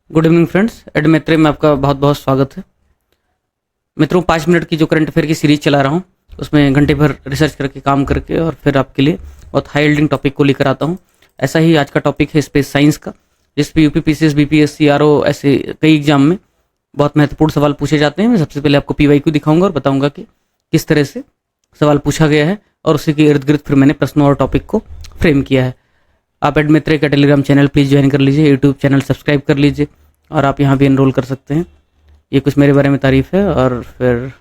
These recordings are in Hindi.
गुड इवनिंग फ्रेंड्स, एडमेट्रे में आपका बहुत बहुत स्वागत है। मित्रों, 5 मिनट की जो करंट अफेयर की सीरीज चला रहा हूँ उसमें घंटे भर रिसर्च करके काम करके और फिर आपके लिए बहुत हाई यील्डिंग टॉपिक को लेकर आता हूँ। ऐसा ही आज का टॉपिक है स्पेस साइंस का, जिस पे यूपी पीसीएस, बीपीएससी, आरओ ऐसे कई एग्जाम में बहुत महत्वपूर्ण सवाल पूछे जाते हैं। मैं सबसे पहले आपको पीवाईक्यू दिखाऊंगा और बताऊंगा कि किस तरह से सवाल पूछा गया है और उसी के इर्द गिर्द फिर मैंने प्रश्नों और टॉपिक को फ्रेम किया है। आप एडमित्रे का टेलीग्राम चैनल प्लीज़ ज्वाइन कर लीजिए, यूट्यूब चैनल सब्सक्राइब कर लीजिए और आप यहाँ भी एनरोल कर सकते हैं। ये कुछ मेरे बारे में तारीफ है। और फिर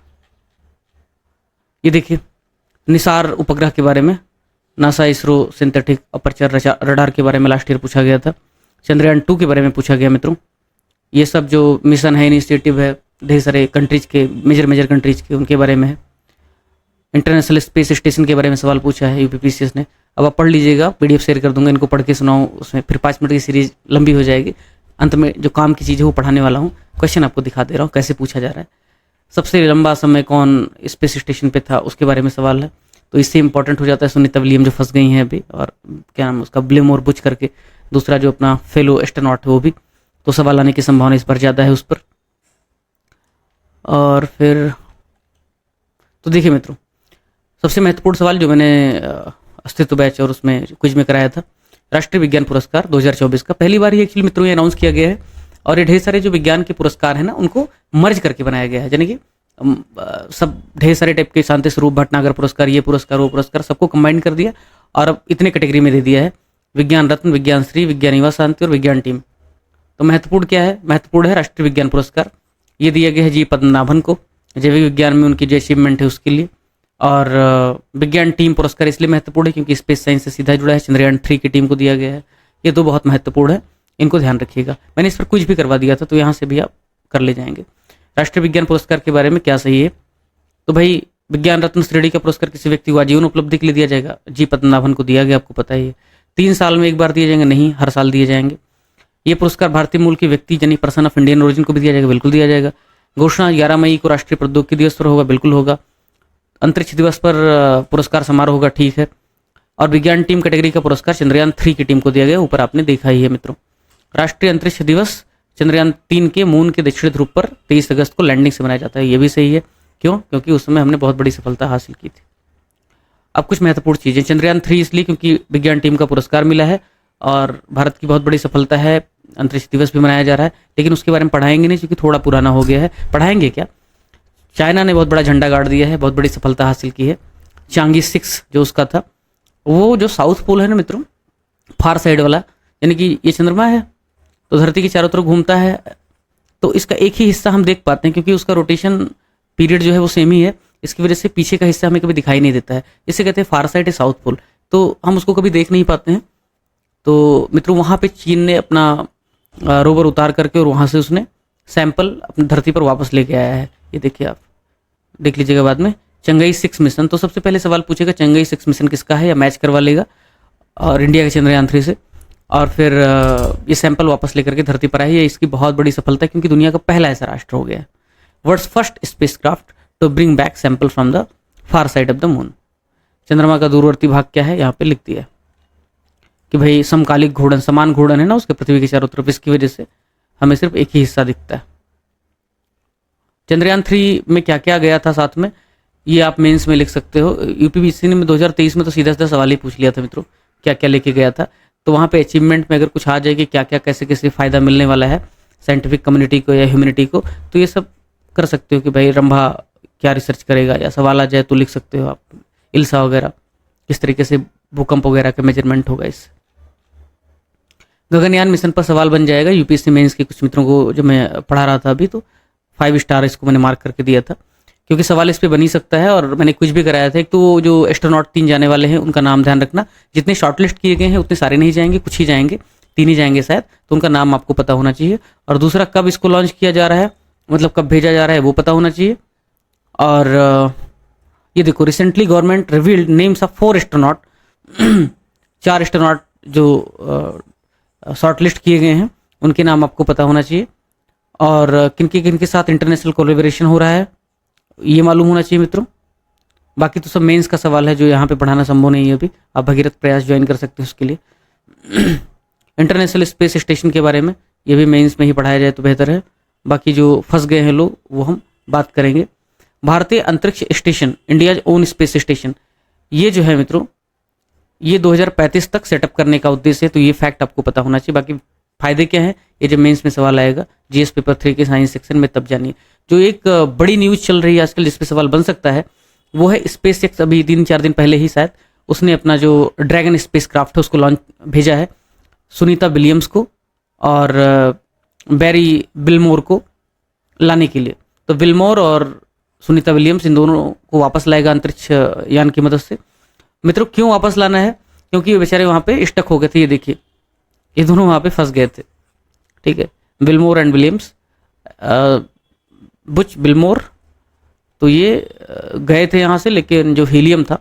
ये देखिए, निसार उपग्रह के बारे में, NASA ISRO synthetic aperture radar के बारे में लास्ट ईयर पूछा गया था। चंद्रयान 2 के बारे में पूछा गया मित्रों। ये सब जो मिशन है, इनिशिएटिव है, ढेर सारे कंट्रीज के, मेजर कंट्रीज के, उनके बारे में है। इंटरनेशनल स्पेस स्टेशन के बारे में सवाल पूछा है यूपीपीसीएस ने। अब आप पढ़ लीजिएगा, पीडीएफ शेयर कर दूंगा, इनको पढ़ के सुनाऊँ, उसमें फिर 5 मिनट की सीरीज लंबी हो जाएगी। अंत में जो काम की चीज़ है वो पढ़ाने वाला हूँ। क्वेश्चन आपको दिखा दे रहा हूँ कैसे पूछा जा रहा है। सबसे लंबा समय कौन स्पेस स्टेशन पे था, उसके बारे में सवाल है। तो इससे इंपॉर्टेंट हो जाता है सुनीता विलियम जो फंस गई हैं अभी, और क्या नाम उसका, ब्लेम और बुच करके दूसरा जो अपना फेलो एस्ट्रोनॉट है वो भी। तो सवाल आने की संभावना इस पर ज़्यादा है उस पर। और फिर तो देखिए मित्रों, सबसे महत्वपूर्ण सवाल जो मैंने अस्तित्व बैच और उसमें क्विज में कराया था, राष्ट्रीय विज्ञान पुरस्कार 2024 का पहली बार ही एक्चुअली मित्रों ये अनाउंस किया गया है। और ये ढेर सारे जो विज्ञान के पुरस्कार हैं ना, उनको मर्ज करके बनाया गया है। यानी कि सब ढेर सारे टाइप के, शांति स्वरूप भटनागर पुरस्कार, ये पुरस्कार, वो पुरस्कार, सबको कंबाइन कर दिया और अब इतने कैटेगरी में दे दिया है: विज्ञान रत्न, विज्ञान श्री, विज्ञान युवा शांति और विज्ञान टीम। तो महत्वपूर्ण क्या है? महत्वपूर्ण है राष्ट्रीय विज्ञान पुरस्कार। ये दिया गया है जी पद्मनाभन को, जैविक विज्ञान में उनकी जो अचीवमेंट है उसके लिए। और विज्ञान टीम पुरस्कार इसलिए महत्वपूर्ण है क्योंकि स्पेस साइंस से सीधा जुड़ा है, चंद्रयान 3 की टीम को दिया गया है। ये दो बहुत महत्वपूर्ण है, इनको ध्यान रखिएगा। मैंने इस पर कुछ भी करवा दिया था, तो यहाँ से भी आप कर ले जाएंगे। राष्ट्रीय विज्ञान पुरस्कार के बारे में क्या सही है? तो भाई, विज्ञान रत्न श्रेणी का पुरस्कार किसी व्यक्ति को आजीवन उपलब्धि के लिए दिया जाएगा। जी पद्मनाभन को दिया गया, आपको पता ही है। 3 साल में एक बार दिए जाएंगे? नहीं, हर साल दिए जाएंगे। ये पुरस्कार भारतीय मूल के व्यक्ति यानी पर्सन ऑफ इंडियन ओरिजिन को भी दिया जाएगा? बिल्कुल दिया जाएगा। घोषणा 11 मई को राष्ट्रीय प्रौद्योगिकी दिवस पर होगा? बिल्कुल होगा। अंतरिक्ष दिवस पर पुरस्कार समारोह होगा? ठीक है। और विज्ञान टीम कैटेगरी का पुरस्कार चंद्रयान 3 की टीम को दिया गया, ऊपर आपने देखा ही है मित्रों। राष्ट्रीय अंतरिक्ष दिवस चंद्रयान 3 के मून के दक्षिणी ध्रुव पर 23 अगस्त को लैंडिंग से मनाया जाता है। ये भी सही है। क्यों? क्योंकि उस समय हमने बहुत बड़ी सफलता हासिल की थी। अब कुछ महत्वपूर्ण चीज़ें, चंद्रयान 3 इसलिए क्योंकि विज्ञान टीम का पुरस्कार मिला है और भारत की बहुत बड़ी सफलता है। अंतरिक्ष दिवस भी मनाया जा रहा है, लेकिन उसके बारे में पढ़ाएंगे नहीं क्योंकि थोड़ा पुराना हो गया है। पढ़ाएंगे क्या? चाइना ने बहुत बड़ा झंडा गाड़ दिया है, बहुत बड़ी सफलता हासिल की है। चांगी 6 जो उसका था, वो जो साउथ पोल है ना मित्रों, फार साइड वाला, यानी कि ये चंद्रमा है तो धरती के चारों तरफ घूमता है, तो इसका एक ही हिस्सा हम देख पाते हैं क्योंकि उसका रोटेशन पीरियड जो है वो सेम ही है। इसकी वजह से पीछे का हिस्सा हमें कभी दिखाई नहीं देता है। इसे कहते हैं फार साइड है साउथ पोल, तो हम उसको कभी देख नहीं पाते हैं। तो मित्रों, वहाँ पे चीन ने अपना रोवर उतार करके और वहाँ से उसने सैंपल अपनी धरती पर वापस लेके आया है। ये देखिए, आप देख लीजिएगा बाद में। चंगई 6 मिशन, तो सबसे पहले सवाल पूछेगा चंगई 6 मिशन किसका है, या मैच करवा लेगा और इंडिया के चंद्रयान 3 से। और फिर ये सैंपल वापस लेकर के धरती पर आई है। इसकी बहुत बड़ी सफलता है क्योंकि दुनिया का पहला ऐसा राष्ट्र हो गया है, world's first spacecraft to bring back sample from the far side of the moon. चंद्रमा का दूरवर्ती भाग क्या है, यहाँ पे लिख दिया कि भाई समकालिक घूर्णन, समान घूर्णन है ना उसके पृथ्वी के चारों तरफ, इसकी वजह से हमें सिर्फ एक ही हिस्सा दिखता है। चंद्रयान 3 में क्या क्या गया था साथ में, ये आप मेंस में लिख सकते हो। यूपीपीसी ने 2023 में तो सीधा सीधा सवाल ही पूछ लिया था मित्रों, क्या क्या लेके गया था। तो वहाँ पे अचीवमेंट में अगर कुछ आ जाए कि क्या क्या कैसे कैसे फ़ायदा मिलने वाला है साइंटिफिक कम्युनिटी को या ह्यूमैनिटी को, तो ये सब कर सकते हो कि भाई रंभा क्या रिसर्च करेगा, या सवाल आ जाए तो लिख सकते हो आप इल्सा वगैरह, किस तरीके से भूकंप वगैरह का मेजरमेंट होगा इससे। गगनयान मिशन पर सवाल बन जाएगा। यूपीएससी मेंस के कुछ मित्रों को जो मैं पढ़ा रहा था अभी, तो 5 स्टार इसको मैंने मार्क करके दिया था क्योंकि सवाल इस पे बन ही सकता है। और मैंने कुछ भी कराया था। एक तो जो एस्ट्रोनॉट 3 जाने वाले हैं उनका नाम ध्यान रखना, जितने शॉर्टलिस्ट किए गए हैं उतने सारे नहीं जाएंगे, कुछ ही जाएंगे, 3 ही जाएंगे शायद, तो उनका नाम आपको पता होना चाहिए। और दूसरा, कब इसको लॉन्च किया जा रहा है, मतलब कब भेजा जा रहा है, वो पता होना चाहिए। और ये देखो, recently government revealed names of 4 astronaut 4 astronaut जो शॉर्टलिस्ट किए गए हैं उनके नाम आपको पता होना चाहिए। और किन के साथ इंटरनेशनल कोलैबोरेशन हो रहा है ये मालूम होना चाहिए मित्रों। बाकी तो सब मेंस का सवाल है जो यहाँ पे पढ़ाना संभव नहीं है अभी। आप भगीरथ प्रयास ज्वाइन कर सकते हो उसके लिए। इंटरनेशनल स्पेस स्टेशन के बारे में ये भी मेंस में ही पढ़ाया जाए तो बेहतर है। बाकी जो फंस गए हैं लोग वो हम बात करेंगे। भारतीय अंतरिक्ष station, India own space station, ये जो है मित्रों ये 2035 तक सेटअप करने का उद्देश्य है। तो ये फैक्ट आपको पता होना चाहिए। बाकी फायदे क्या है ये जब मेंस में सवाल आएगा जीएस पेपर 3 के साइंस सेक्शन में तब जानिए। जो एक बड़ी न्यूज़ चल रही है आजकल जिस पे सवाल बन सकता है वो है स्पेस एक्स। अभी 3-4 दिन पहले ही शायद उसने अपना जो ड्रैगन स्पेस क्राफ्ट है उसको लॉन्च भेजा है सुनीता विलियम्स को और बैरी बिलमोर को लाने के लिए। तो विलमोर और सुनीता विलियम्स इन दोनों को वापस लाएगा अंतरिक्ष यान की मदद से। मित्रों क्यों वापस लाना है? क्योंकि ये बेचारे वहाँ पे स्टक हो गए थे। ये देखिए ये दोनों वहाँ पे फंस गए थे। ठीक है, Wilmore and Williams, Butch Wilmore, तो ये गए थे यहाँ से, लेकिन जो हीलियम था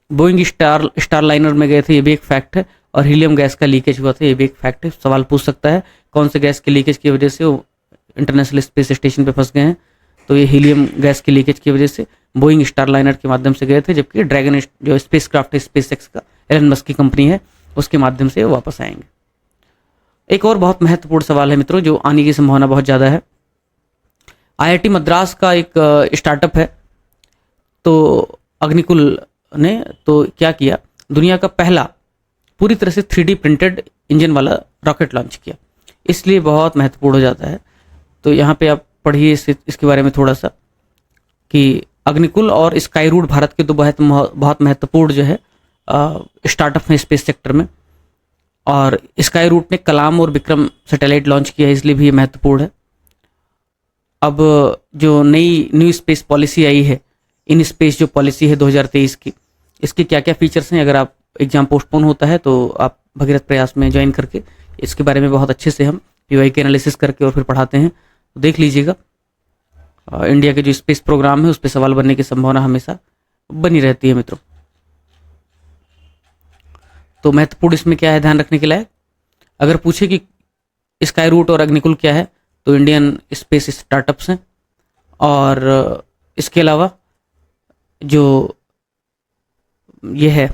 बोइंग स्टार लाइनर में गए थे, ये भी एक फैक्ट है। और हीलियम गैस का लीकेज हुआ था, ये भी एक फैक्ट है। सवाल पूछ सकता है कौन से गैस के लीकेज की वजह से वो इंटरनेशनल स्पेस स्टेशन पे फंस गए हैं। तो ये हीलियम गैस के लीकेज की वजह से बोइंग स्टार लाइनर के माध्यम से गए थे, जबकि ड्रैगन जो स्पेस क्राफ्ट है स्पेस एक्स का एलन मस्क की कंपनी है उसके माध्यम से वो वापस आएंगे। एक और बहुत महत्वपूर्ण सवाल है मित्रों जो आने की संभावना बहुत ज़्यादा है। आईआईटी मद्रास का एक स्टार्टअप है तो अग्निकुल ने तो क्या किया, दुनिया का पहला पूरी तरह से 3D प्रिंटेड इंजन वाला रॉकेट लॉन्च किया। इसलिए बहुत महत्वपूर्ण हो जाता है। तो यहाँ पे आप पढ़िए इसके बारे में थोड़ा सा कि अग्निकुल और स्काई रूट भारत के दो बहुत महत्वपूर्ण जो है स्टार्टअप हैं स्पेस सेक्टर में। और स्काई रूट ने कलाम और विक्रम सैटेलाइट लॉन्च किया है, इसलिए भी ये महत्वपूर्ण है। अब जो नई न्यू स्पेस पॉलिसी आई है, इन स्पेस जो पॉलिसी है 2023 की, इसके क्या क्या फीचर्स हैं, अगर आप एग्जाम पोस्टपोन होता है तो आप भगीरथ प्रयास में ज्वाइन करके इसके बारे में बहुत अच्छे से हम पीवाई के एनालिसिस करके और फिर पढ़ाते हैं, तो देख लीजिएगा। इंडिया के जो स्पेस प्रोग्राम है उस पर सवाल बनने की संभावना हमेशा बनी रहती है मित्रों। तो महत्वपूर्ण इसमें क्या है ध्यान रखने के लायक, अगर पूछे कि स्काई रूट और अग्निकुल क्या है तो इंडियन स्पेस स्टार्टअप्स हैं। और इसके अलावा जो ये है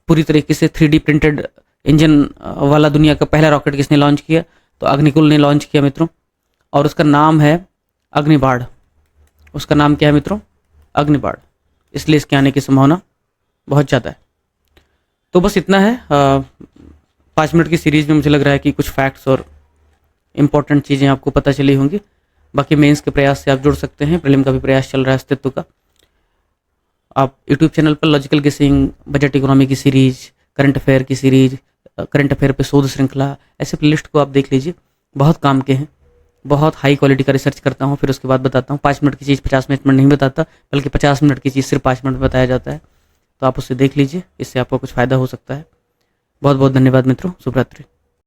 पूरी तरीके से 3D प्रिंटेड इंजन वाला दुनिया का पहला रॉकेट किसने लॉन्च किया, तो अग्निकुल ने लॉन्च किया मित्रों। और उसका नाम है अग्निबाण। उसका नाम क्या है मित्रों? अग्निबाण। इसलिए इसके आने की संभावना बहुत ज़्यादा है। तो बस इतना है 5 मिनट की सीरीज में। मुझे लग रहा है कि कुछ फैक्ट्स और इम्पोर्टेंट चीज़ें आपको पता चली होंगी। बाकी मेंस के प्रयास से आप जुड़ सकते हैं, प्रीलिम का भी प्रयास चल रहा है अस्तित्व का। आप यूट्यूब चैनल पर लॉजिकल गेसिंग, बजट इकोनॉमी की सीरीज, करंट अफेयर की सीरीज, करंट अफेयर पे शोध श्रृंखला, ऐसे प्लेलिस्ट को आप देख लीजिए, बहुत काम के हैं। बहुत हाई क्वालिटी का रिसर्च करता हूँ, फिर उसके बाद बताता हूँ। 5 मिनट की चीज़ 50 मिनट में नहीं बताता, बल्कि 50 मिनट की चीज़ सिर्फ 5 मिनट में बताया जाता है। तो आप उसे देख लीजिए, इससे आपको कुछ फ़ायदा हो सकता है। बहुत बहुत धन्यवाद मित्रों, शुभ रात्रि।